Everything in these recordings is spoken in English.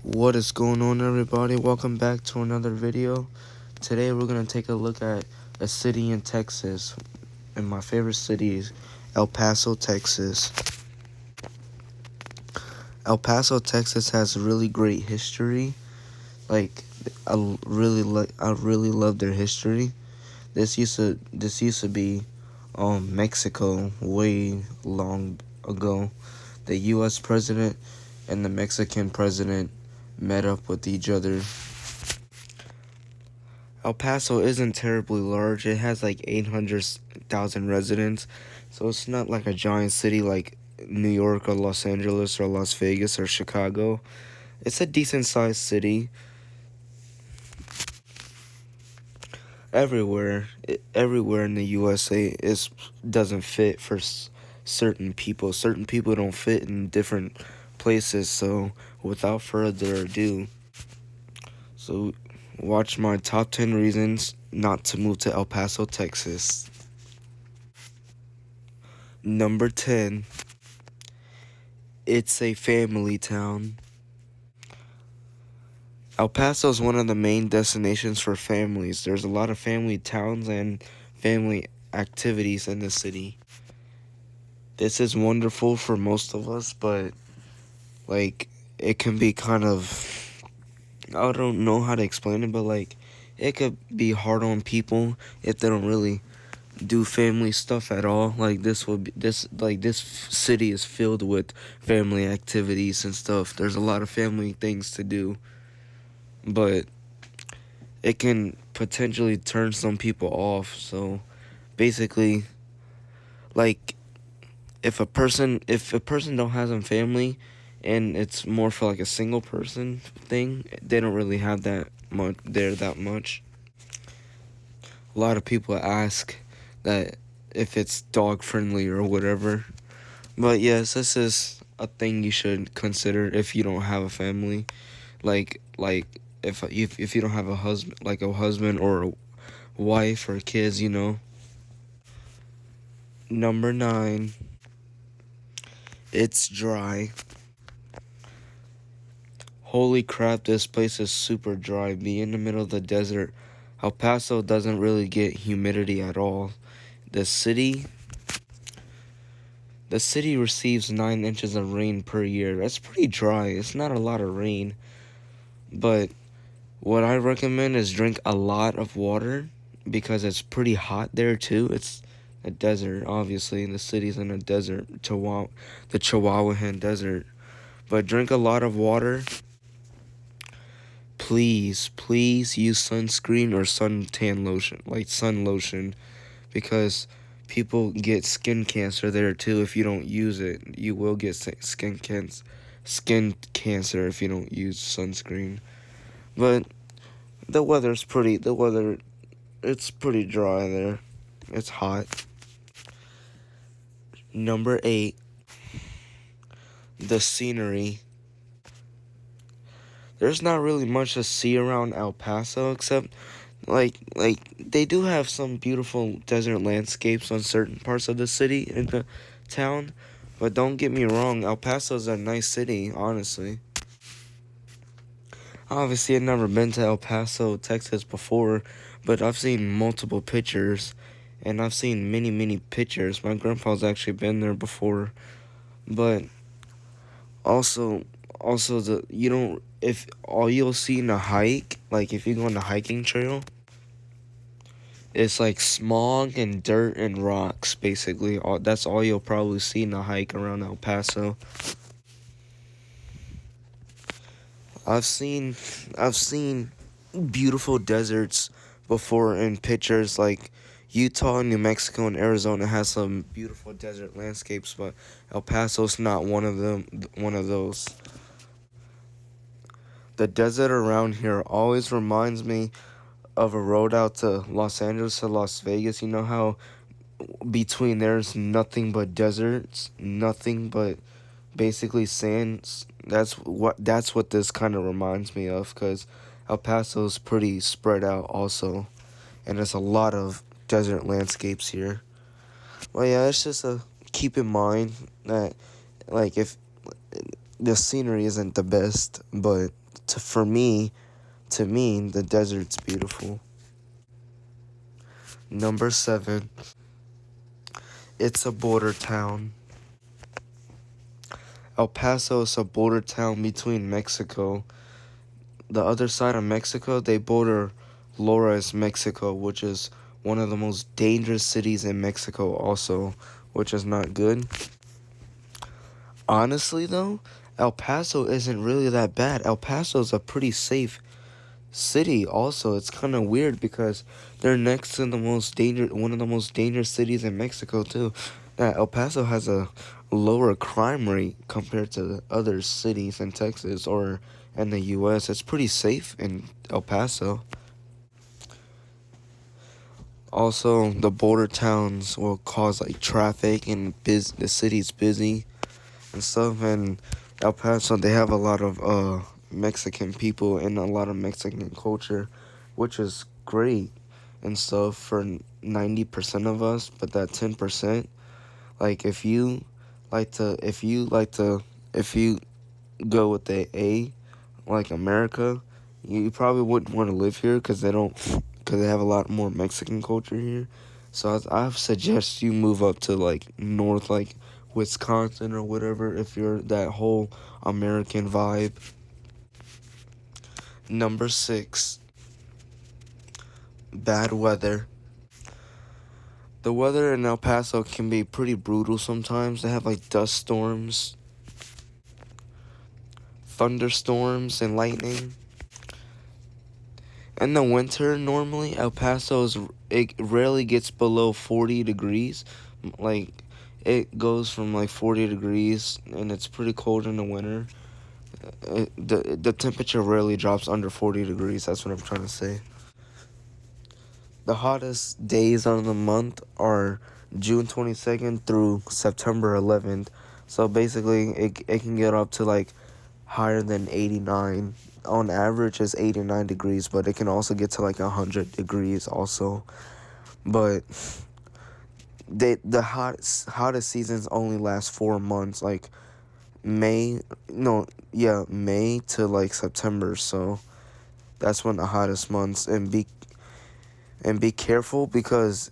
What is going on, everybody? Welcome back to another video. Today we're going to take a look at a city in Texas, and my favorite city is El Paso, Texas. El Paso, Texas has really great history. Like I really love their history. This used to be Mexico way long ago. The US president and the Mexican president met up with each other. El Paso isn't terribly large. It has like 800,000 residents, so it's not like a giant city like New York or Los Angeles or Las Vegas or Chicago. It's a decent sized city. Everywhere in the USA doesn't fit for certain people. Certain people don't fit in different places. So without further ado, so watch my top 10 reasons not to move to El Paso, Texas. Number 10. It's a family town. El Paso is one of the main destinations for families. There's a lot of family towns and family activities in the city. This is wonderful for most of us, but like it can be kind of, I don't know how to explain it, but like it could be hard on people if they don't really do family stuff at all. Like this city is filled with family activities and stuff. There's a lot of family things to do, but it can potentially turn some people off. So basically, like if a person don't have a family and it's more for like a single person thing, they don't really have that much. A lot of people ask that if it's dog friendly or whatever. But yes, this is a thing you should consider if you don't have a family. Like if you don't have a husband or a wife or kids. Number 9, it's dry. Holy crap, this place is super dry. Being in the middle of the desert, El Paso doesn't really get humidity at all. The city The city receives 9 inches of rain per year. That's pretty dry. It's not a lot of rain. But what I recommend is drink a lot of water because it's pretty hot there too. It's a desert, obviously. The city's in a desert, the Chihuahuacan Desert. But drink a lot of water. Please use sunscreen or suntan lotion, like sun lotion, because people get skin cancer there too. If you don't use it, you will get skin cancer if you don't use sunscreen. But it's pretty dry there. It's hot. Number 8, the scenery. There's not really much to see around El Paso except like they do have some beautiful desert landscapes on certain parts of the city in the town. But don't get me wrong, El Paso is a nice city, honestly. Obviously, I've never been to El Paso, Texas before, but I've seen multiple pictures, and I've seen many pictures. My grandpa's actually been there before, but also, the you don't if all you'll see in a hike, like if you go on the hiking trail, it's like smog and dirt and rocks. Basically, that's all you'll probably see in a hike around El Paso. I've seen beautiful deserts before in pictures, like Utah, New Mexico, and Arizona has some beautiful desert landscapes, but El Paso's not one of those. The desert around here always reminds me of a road out to Los Angeles to Las Vegas. You know how between there's nothing but deserts, nothing but basically sands. That's what this kind of reminds me of, because El Paso's pretty spread out also, and there's a lot of desert landscapes here. Well, yeah, it's just a keep in mind that, like, if the scenery isn't the best, but for me, to me, the desert's beautiful. Number 7, it's a border town. El Paso is a border town between Mexico. The other side of Mexico, they border Flores, Mexico, which is one of the most dangerous cities in Mexico also, which is not good. Honestly though, El Paso isn't really that bad. El Paso is a pretty safe city also. It's kind of weird because they're next to one of the most dangerous cities in Mexico too. That El Paso has a lower crime rate compared to other cities in Texas or in the US. It's pretty safe in El Paso. Also, the border towns will cause like traffic and the city's busy and stuff. And El Paso, they have a lot of Mexican people and a lot of Mexican culture, which is great and stuff for 90% of us. But that 10%, like if you go with the A, like America, you probably wouldn't want to live here because they have a lot more Mexican culture here. So I suggest you move up to like north, like Wisconsin or whatever, if you're that whole American vibe. Number 6, bad weather. The weather in El Paso can be pretty brutal sometimes. They have like dust storms, thunderstorms, and lightning. In the winter, normally it rarely gets below 40 degrees. Like it goes from like 40 degrees, and it's pretty cold in the winter. The temperature rarely drops under 40 degrees. That's what I'm trying to say. The hottest days of the month are June 22nd through September 11th. So basically, it can get up to like higher than 89. On average, it's 89 degrees, but it can also get to like 100 degrees also. But the hottest seasons only last 4 months, like May to like September. So that's when the hottest months. And be careful because,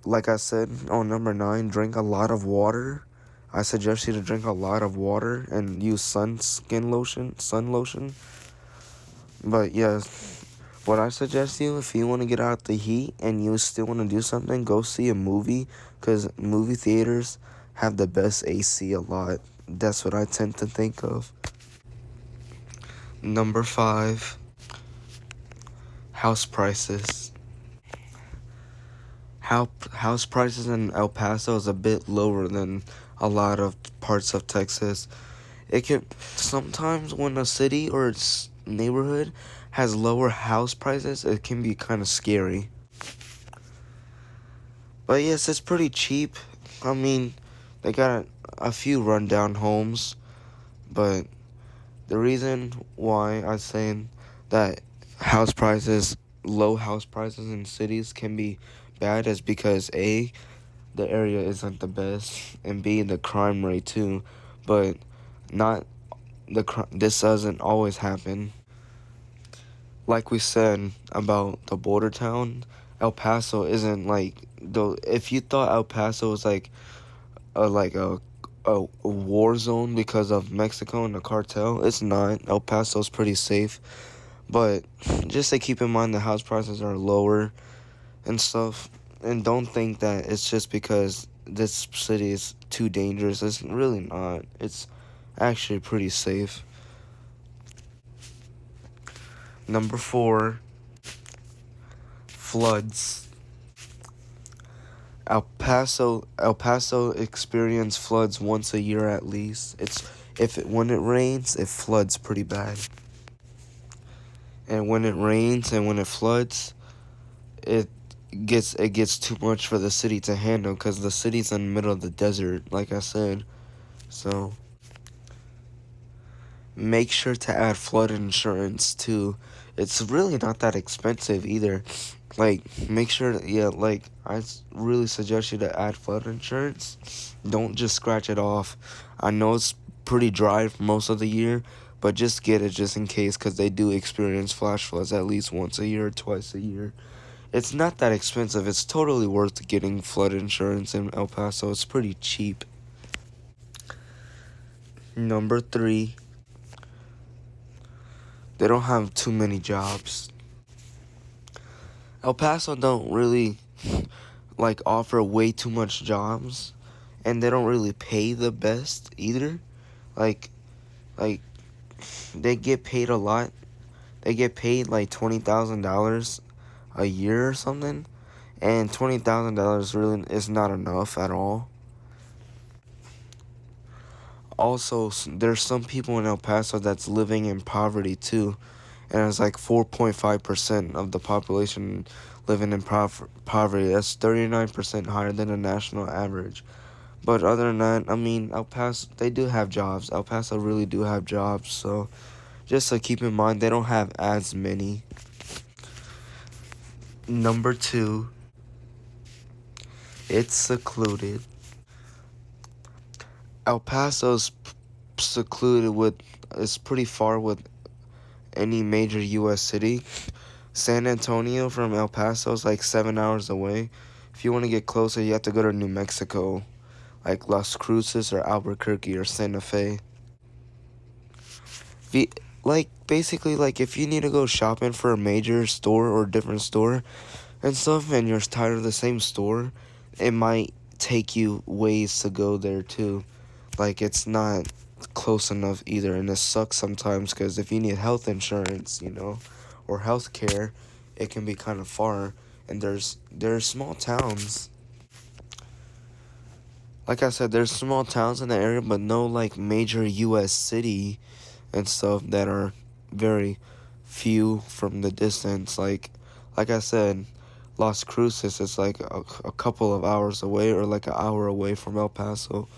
like I said on number 9, drink a lot of water. I suggest you to drink a lot of water and use sun lotion. But yeah, what I suggest you, if you want to get out the heat and you still want to do something, go see a movie, because movie theaters have the best AC a lot. That's what I tend to think of. Number 5, house prices. House prices in El Paso is a bit lower than a lot of parts of Texas. It can sometimes, when a city or its neighborhood has lower house prices, it can be kind of scary. But yes, it's pretty cheap. I mean, they got a few rundown homes, but the reason why I'm saying that low house prices in cities can be bad is because A, the area isn't the best, and B, the crime rate too. But not this doesn't always happen. Like we said about the border town, El Paso isn't like though. If you thought El Paso was like a war zone because of Mexico and the cartel, it's not. El Paso's pretty safe, but just to keep in mind the house prices are lower and stuff. And don't think that it's just because this city is too dangerous. It's really not. It's actually pretty safe. Number 4, floods. El Paso experience floods once a year at least. When it rains, it floods pretty bad. And when it rains and when it floods, it gets too much for the city to handle, because the city's in the middle of the desert, like I said. So make sure to add flood insurance too. It's really not that expensive either. Like, make sure like, really suggest you to add flood insurance. Don't just scratch it off. I know it's pretty dry for most of the year, but just get it just in case, because they do experience flash floods at least once a year or twice a year. It's not that expensive. It's totally worth getting flood insurance in El Paso. It's pretty cheap. Number 3, they don't have too many jobs. El Paso don't really like offer way too much jobs, and they don't really pay the best either. Like like they get paid a lot. They get paid like $20,000 a year or something, and $20,000 really is not enough at all. Also, there's some people in El Paso that's living in poverty too, and it's like 4.5% of the population living in poverty. That's 39% higher than the national average. But other than that, I mean, El Paso, they do have jobs. El Paso really do have jobs, so just to keep in mind, they don't have as many. Number 2, it's secluded. El Paso's secluded with, it's pretty far with any major U.S. city. San Antonio from El Paso is like 7 hours away. If you want to get closer, you have to go to New Mexico, like Las Cruces or Albuquerque or Santa Fe. Basically, like if you need to go shopping for a major store or different store and stuff, and you're tired of the same store, it might take you ways to go there too. Like it's not close enough either, and it sucks sometimes because if you need health insurance, or health care, it can be kind of far. And there's small towns. Like I said, there's small towns in the area, but no like major U.S. city and stuff that are very few from the distance. Like I said, Las Cruces is like a couple of hours away, or like an hour away from El Paso.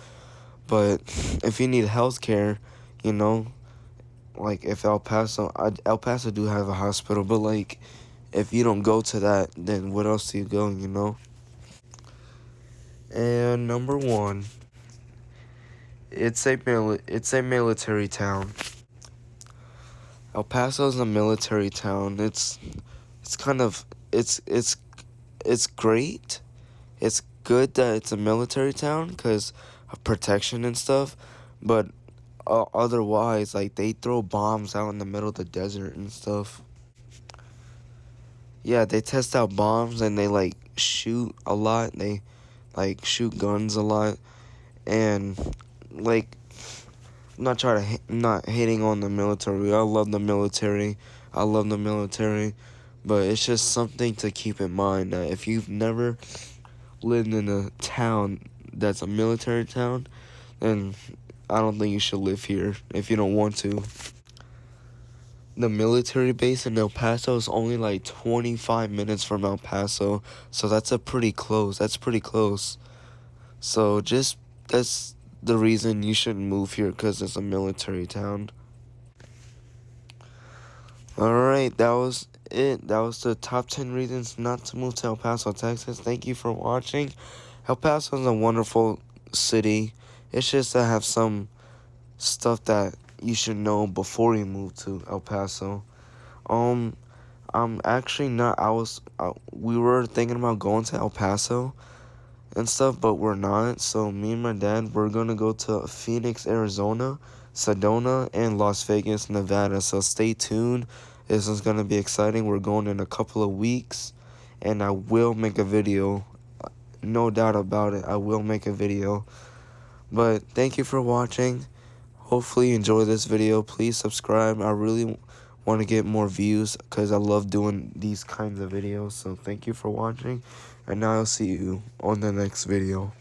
But if you need health care, like if El Paso do have a hospital, but like if you don't go to that, then what else do you go? And number 1, it's a military town. El Paso is a military town. It's kind of it's great. It's good that it's a military town because of protection and stuff, but otherwise, like they throw bombs out in the middle of the desert and stuff. Yeah, they test out bombs and they like shoot a lot. They like shoot guns a lot, and like I'm not hating on the military. I love the military. I love the military, but it's just something to keep in mind that if you've never lived in a town that's a military town, then I don't think you should live here if you don't want to. The military base in El Paso is only like 25 minutes from El Paso, so that's pretty close. So that's the reason you shouldn't move here, because it's a military town. Alright, that was it. That was the top 10 reasons not to move to El Paso, Texas. Thank you for watching. El Paso is a wonderful city. It's just to have some stuff that you should know before you move to El Paso. I'm actually not. We were thinking about going to El Paso and stuff, but we're not. So me and my dad, we're gonna go to Phoenix, Arizona, Sedona, and Las Vegas, Nevada. So stay tuned. This is gonna be exciting. We're going in a couple of weeks, and I will make a video. No doubt about it. I will make a video. But thank you for watching. Hopefully you enjoy this video. Please subscribe. I really want to get more views because I love doing these kinds of videos. So thank you for watching, and now I'll see you on the next video.